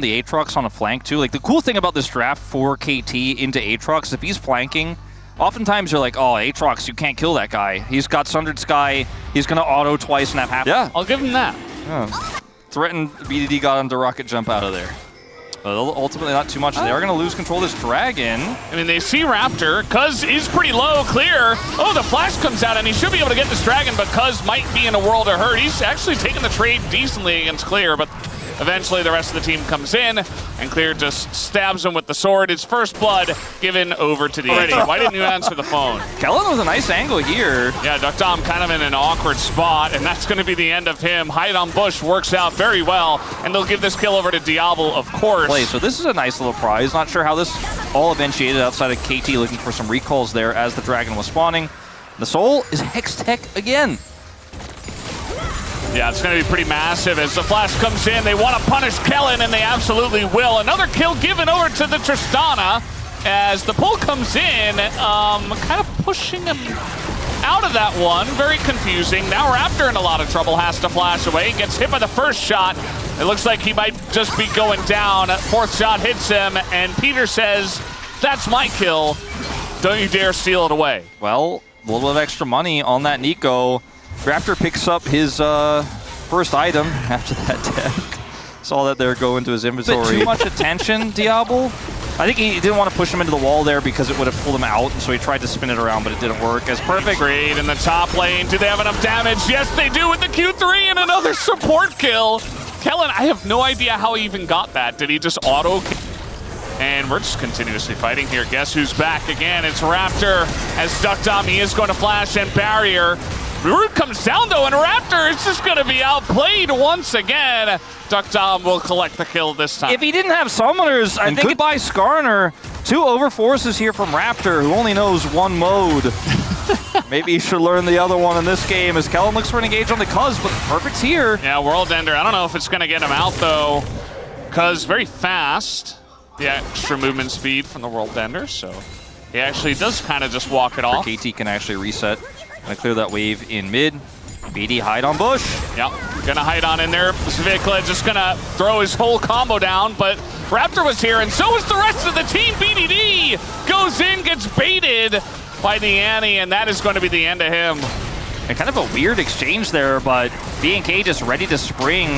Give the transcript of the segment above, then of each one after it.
the Aatrox on a flank too. Like the cool thing about this draft for KT into Aatrox, if he's flanking, oftentimes you're like, oh, Aatrox, you can't kill that guy. He's got Sundered Sky. He's gonna auto twice and have half. Yeah, I'll give him that. Yeah. Threatened, BDD got him to rocket jump out of there. But ultimately not too much. They are gonna lose control of this dragon. I mean, they see Raptor. Cuz is pretty low, clear. Oh, the flash comes out and he should be able to get this dragon, but Cuz might be in a world of hurt. He's actually taking the trade decently against Clear, but eventually the rest of the team comes in, and Clear just stabs him with the sword. His first blood given over to the enemy. Why didn't you answer the phone? Kellen with a nice angle here. Yeah, Duckdom kind of in an awkward spot, and that's going to be the end of him. Hide on bush works out very well, and they'll give this kill over to Diablo, of course. So this is a nice little prize. Not sure how this all eventuated outside of KT looking for some recalls there as the dragon was spawning. The Soul is Hex Tech again. Yeah, it's going to be pretty massive as the flash comes in. They want to punish Kellen, and they absolutely will. Another kill given over to the Tristana as the pull comes in, kind of pushing him out of that one. Very confusing. Now Raptor in a lot of trouble, has to flash away. Gets hit by the first shot. It looks like he might just be going down. Fourth shot hits him, and Peter says, that's my kill. Don't you dare steal it away. Well, a little bit of extra money on that Nico. Raptor picks up his first item after that deck. Saw that there go into his inventory. Too much attention, Diablo. I think he didn't want to push him into the wall there because it would have pulled him out, and so he tried to spin it around, but it didn't work. As perfect. Trade in the top lane. Do they have enough damage? Yes, they do with the Q3 and another support kill. Kellen, I have no idea how he even got that. Did he just auto kill? And we're just continuously fighting here. Guess who's back again? It's Raptor. As Duckdom, he is going to flash and barrier. Root comes down though, and Raptor is just going to be outplayed once again. Duckdom will collect the kill this time. If he didn't have summoners, I think goodbye Skarner. 2 overforces here from Raptor, who only knows one mode. Maybe he should learn the other one in this game as Kellen looks for an engage on the Cuz, but Perfect's here. Yeah, World Ender. I don't know if it's going to get him out though. Cuz very fast. The extra movement speed from the World Ender, so he actually does kind of just walk it off. KT can actually reset. Gonna clear that wave in mid. BD hide on bush. Yep, gonna hide on in there. Svikla just gonna throw his whole combo down, but Raptor was here, and so was the rest of the team. BDD goes in, gets baited by the Annie, and that is going to be the end of him. And kind of a weird exchange there, but BNK just ready to spring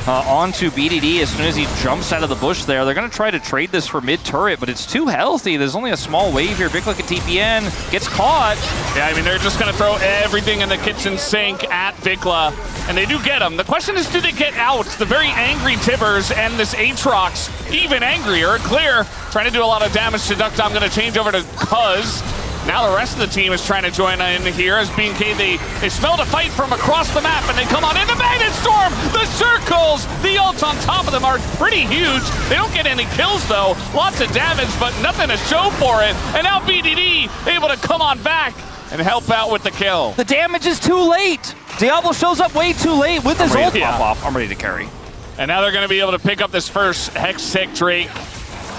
onto BDD as soon as he jumps out of the bush there. They're going to try to trade this for mid-turret, but it's too healthy. There's only a small wave here. Vikla can TPN, gets caught. Yeah, I mean, they're just going to throw everything in the kitchen sink at Vikla, and they do get him. The question is, do they get out? The very angry Tibbers and this Aatrox, even angrier. Clear, trying to do a lot of damage to Duckdom. Going to change over to Cuz. Now the rest of the team is trying to join in here as BNK, they smell the fight from across the map, and they come on in the Magnet Storm, the circles, the ults on top of them are pretty huge. They don't get any kills though, lots of damage, but nothing to show for it. And now BDD able to come on back and help out with the kill. The damage is too late. Diablo shows up way too late with his ult pop off. I'm ready to carry. And now they're gonna be able to pick up this first Hex Tech Drake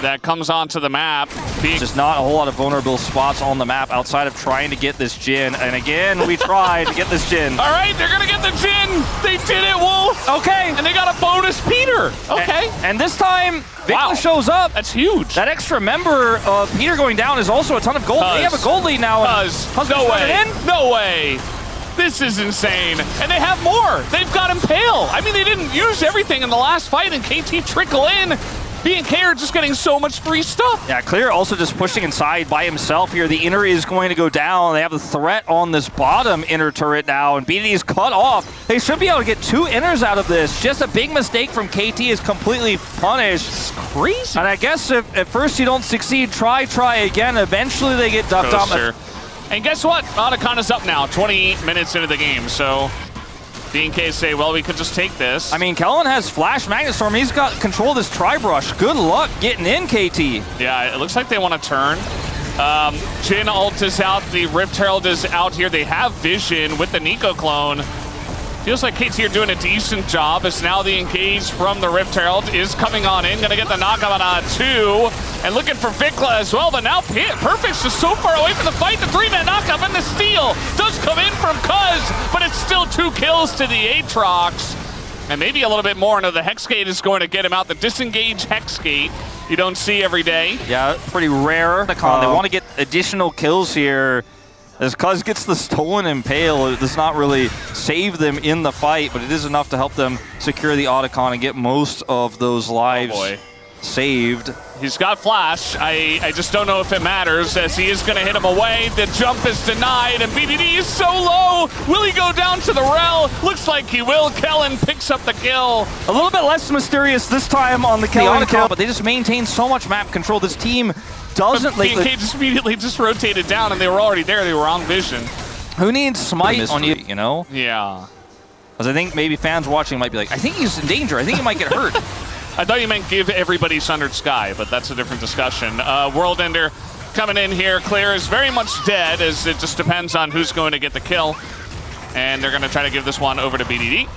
that comes onto the map. Just not a whole lot of vulnerable spots on the map outside of trying to get this Jhin. And again, we tried to get this Jhin. All right, they're gonna get the Jhin. They did it, Wolf. Okay. And they got a bonus Peter. Okay. And this time, Vikla shows up. That's huge. That extra member of Peter going down is also a ton of gold. They have a gold lead now. No way. No way. This is insane. And they have more. They've got Impale. I mean, they didn't use everything in the last fight, and KT trickle in. BNK are just getting so much free stuff. Yeah, Clear also just pushing inside by himself here. The inner is going to go down. They have the threat on this bottom inner turret now, and BDD is cut off. They should be able to get 2 inners out of this. Just a big mistake from KT is completely punished. It's crazy. And I guess if at first you don't succeed, try again. Eventually they get ducked off. And guess what? Otacana's up now, 28 minutes into the game, so BNK say, well, we could just take this. I mean, Kellen has Flash Magnet Storm. He's got control of this Tri-Brush. Good luck getting in, KT. Yeah, it looks like they want to turn. Jhin ult is out. The Rift Herald is out here. They have vision with the Nico clone. Feels like KT are doing a decent job as now the engage from the Rift Herald is coming on in. Gonna get the knockout on 2. And looking for Vikla as well, but now Perfect's just so far away from the fight. The 3-man knockup and the steal does come in from Cuz, but it's still 2 kills to the Aatrox. And maybe a little bit more. No, the Hex Gate is going to get him out. The disengage Hex Gate you don't see every day. Yeah, pretty rare. They want to get additional kills here. As Cuz gets the stolen Impale, it does not really save them in the fight, but it is enough to help them secure the Otacon and get most of those lives saved. He's got Flash. I just don't know if it matters, as he is going to hit him away. The jump is denied, and BDD is so low. Will he go down to the rel? Looks like he will. Kellen picks up the kill. A little bit less mysterious this time on the Kellen kill, but they just maintain so much map control. This team doesn't... BNK just immediately just rotated down, and they were already there. They were on vision. Who needs Smite on you know? Yeah. Because I think maybe fans watching might be like, I think he's in danger. I think he might get hurt. I thought you meant give everybody Sundered Sky, but that's a different discussion. World Ender coming in here. Clear is very much dead, as it just depends on who's going to get the kill. And they're going to try to give this one over to BDD.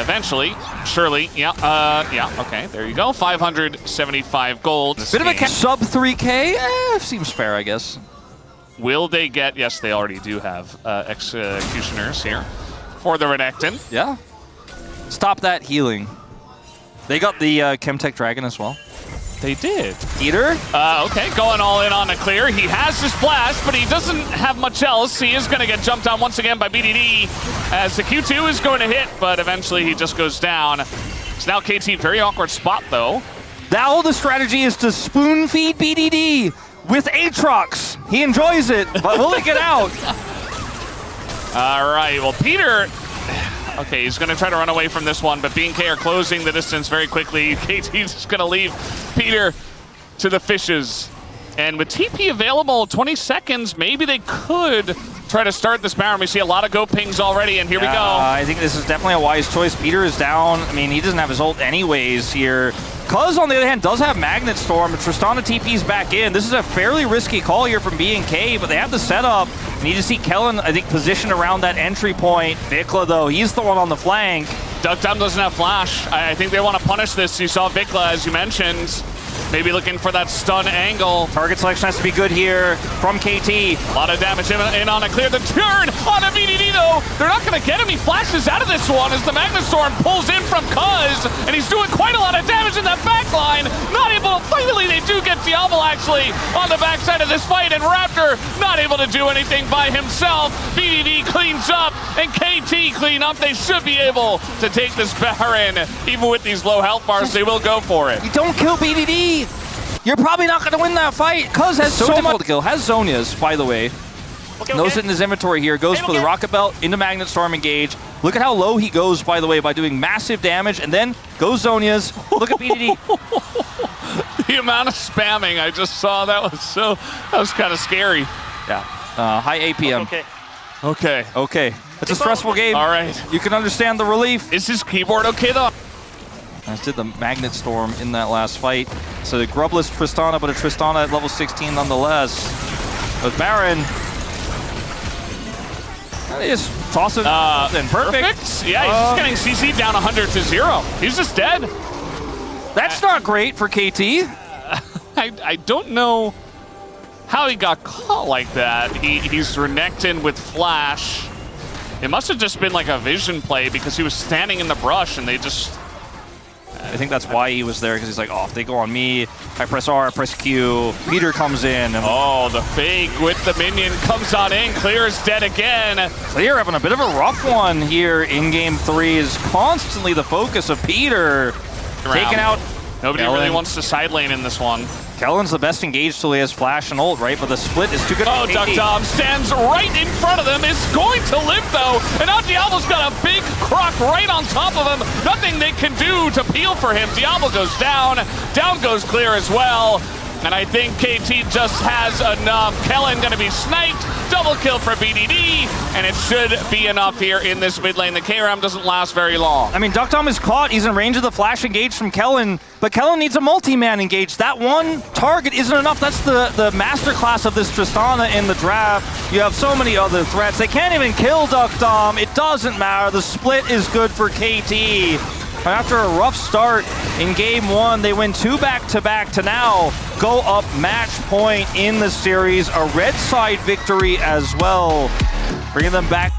Eventually, surely, yeah, okay, there you go. 575 gold. Bit of a sub 3K, seems fair, I guess. Will they get, yes, they already do have Executioners here for the Renekton. Yeah. Stop that healing. They got the Chemtech Dragon as well. They did. Eater? Okay, going all in on a clear. He has his flash, but he doesn't have much else. He is going to get jumped on once again by BDD, as the Q2 is going to hit, but eventually he just goes down. So now KT, very awkward spot, though. Now the strategy is to spoon feed BDD with Aatrox. He enjoys it, but will it get out? All right, well, Peter... Okay, he's going to try to run away from this one, but BNK are closing the distance very quickly. KT's just going to leave Peter to the fishes. And with TP available, 20 seconds, maybe they could try to start this Baron. We see a lot of go pings already, and here we go. I think this is definitely a wise choice. Peter is down. I mean, he doesn't have his ult anyways here. Cuz, on the other hand, does have Magnet Storm, but Tristana TP's back in. This is a fairly risky call here from BNK, but they have the setup. Need to see Kellen, I think, positioned around that entry point. Vikla, though, he's the one on the flank. Duckdom doesn't have Flash. I think they want to punish this. You saw Vikla, as you mentioned. Maybe looking for that stun angle. Target selection has to be good here from KT. A lot of damage in on a clear. The turn on a BDD, though. They're not going to get him. He flashes out of this one as the Magnet Storm pulls in from Cuz, and he's doing quite a lot of damage in that back line. Not able to... Finally, they do get Diablo, actually, on the backside of this fight, and Raptor not able to do anything by himself. BDD cleans up, and KT clean up. They should be able to take this Baron. Even with these low health bars, they will go for it. You don't kill BDD. You're probably not going to win that fight. Cuz has so much to kill. Has Zhonya's, by the way. Knows it in his inventory here. Goes for the Rocket Belt into Magnet Storm engage. Look at how low he goes, by the way, by doing massive damage. And then goes Zhonya's. Look at BDD. The amount of spamming I just saw, that was kind of scary. Yeah. High APM. Okay. It's a stressful game. All right. You can understand the relief. Is his keyboard okay, though? I did the Magnet Storm in that last fight. So the grubless Tristana, but a Tristana at level 16 nonetheless. With Baron, they just toss it in. Perfect. Yeah, he's just getting CC down 100 to 0. He's just dead. That's not great for KT. I don't know how he got caught like that. He's Renekton with Flash. It must have just been like a vision play because he was standing in the brush and they just... I think that's why he was there, because he's like, oh, if they go on me, I press R, I press Q, Peter comes in. And oh, the fake with the minion comes on in. Clear is dead again. Clear having a bit of a rough one here in Game 3, is constantly the focus of Peter. Taking out Nobody Kellen. really wants to side lane in this one. Kellen's the best engaged till he has Flash and ult, right? But the split is too good for KT. Duckdom stands right in front of them. Is going to live, though. And now Diablo's got a big croc right on top of him. Nothing they can do to peel for him. Diablo goes down. Down goes Clear as well. And I think KT just has enough. Kellen going to be sniped. Double kill for BDD. And it should be enough here in this mid lane. The KRM doesn't last very long. I mean, Duckdom is caught. He's in range of the Flash engage from Kellen. But Kellen needs a multi-man engage. That one target isn't enough. That's the masterclass of this Tristana in the draft. You have so many other threats. They can't even kill Duckdom. It doesn't matter. The split is good for KT. After a rough start in Game 1, they win 2 back-to-back to now go up match point in the series. A red side victory as well, bringing them back